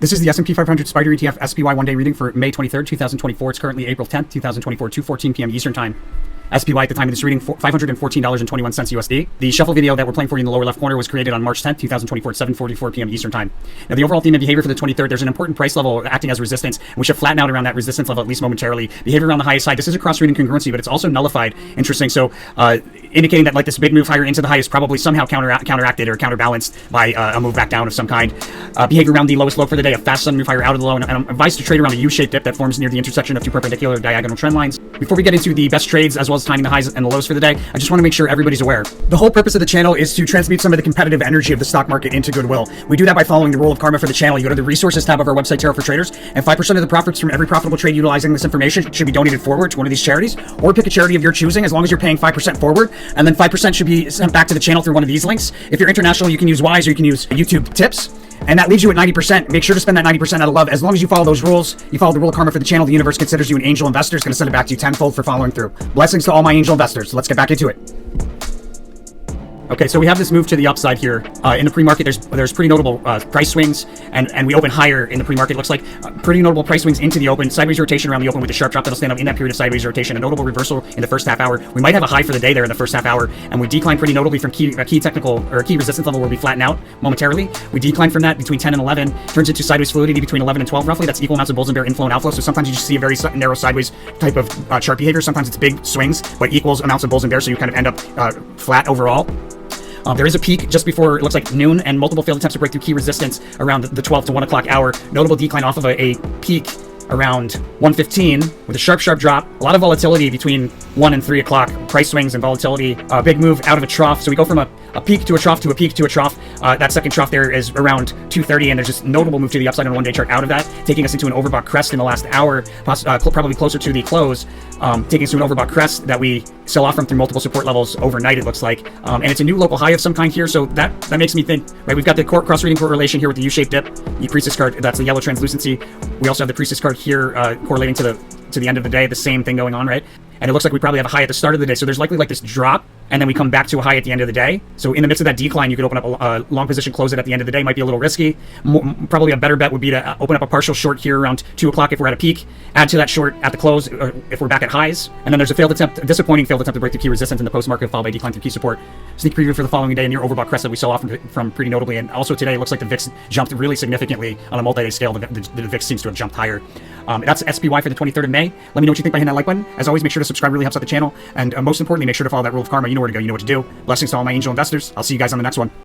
This is the S&P 500 Spider ETF SPY one-day reading for May 23rd, 2024. It's currently April 10th, 2024, 2:14 p.m. Eastern Time. SPY at the time of this reading, $514.21 USD. The shuffle video that we're playing for you in the lower left corner was created on March 10th, 2024 at 7:44 p.m. Eastern Time. Now, the overall theme of behavior for the 23rd, there's an important price level acting as resistance, and we should flatten out around that resistance level at least momentarily. Behavior around the highest side. This is a cross-reading congruency, but it's also nullified. Interesting. So, indicating that like this big move higher into the high is probably somehow counteracted or counterbalanced by a move back down of some kind. Behavior around the lowest low for the day, a fast sudden move higher out of the low, and I'm advised to trade around a U-shaped dip that forms near the intersection of two perpendicular diagonal trend lines. Before we get into the best trades as well as timing the highs and the lows for the day, I just want to make sure everybody's aware. The whole purpose of the channel is to transmute some of the competitive energy of the stock market into goodwill. We do that by following the rule of karma for the channel. You go to the resources tab of our website, Tarot for Traders, and 5% of the profits from every profitable trade utilizing this information should be donated forward to one of these charities, or pick a charity of your choosing as long as you're paying 5% forward, and then 5% should be sent back to the channel through one of these links. If you're international, you can use Wise or you can use YouTube tips. And that leaves you at 90%. Make sure to spend that 90% out of love. As long as you follow those rules, you follow the rule of karma for the channel, the universe considers you an angel investor. It's going to send it back to you tenfold for following through. Blessings to all my angel investors. Let's get back into it. Okay, so we have this move to the upside here. In the pre-market, there's pretty notable price swings, and we open higher in the pre-market. It looks like pretty notable price swings into the open, sideways rotation around the open with a sharp drop that'll stand up in that period of sideways rotation, a notable reversal in the first half hour. We might have a high for the day there in the first half hour, and we decline pretty notably from key technical or key resistance level where we flatten out momentarily. We decline from that between 10 and 11, turns into sideways fluidity between 11 and 12 roughly. That's equal amounts of bulls and bear inflow and outflow. So sometimes you just see a very narrow sideways type of chart behavior. Sometimes it's big swings, but equals amounts of bulls and bears, so you kind of end up flat overall. There is a peak just before it looks like noon, and multiple failed attempts to break through key resistance around the 12 to 1 o'clock hour. Notable decline off of a peak around 1:15 with a sharp drop. A lot of volatility between 1 and 3 o'clock. Price swings and volatility. Big move out of a trough. So we go from a peak to a trough to a peak to a trough. That second trough there is around 2:30, and there's just notable move to the upside on a one-day chart out of that, taking us into an overbought crest in the last hour, probably closer to the close, taking us to an overbought crest that we sell off from through multiple support levels overnight, it looks like. And it's a new local high of some kind here, so that makes me think, right, we've got the cross-reading correlation here with the U-shaped dip, the Priestess card, that's the yellow translucency. We also have the Priestess card here correlating to the end of the day, the same thing going on, right? And it looks like we probably have a high at the start of the day, so there's likely like this drop, and then we come back to a high at the end of the day. So in the midst of that decline, you could open up a long position, close it at the end of the day. Might be a little risky. Probably a better bet would be to open up a partial short here around 2 o'clock if we're at a peak, add to that short at the close if we're back at highs, and then there's a disappointing failed attempt to break the key resistance in the post-market, followed by decline through key support. Sneak preview for the following day, a near overbought crest that we saw off from pretty notably, and also today it looks like the VIX jumped really significantly on a multi-day scale. The VIX seems to have jumped higher. That's SPY for the 23rd of May. Let me know what you think by hitting that like button. As always, make sure to subscribe, really helps out the channel, and most importantly, make sure to follow that rule of karma. You know where to go, you know what to do. Blessings to all my angel investors. I'll see you guys on the next one.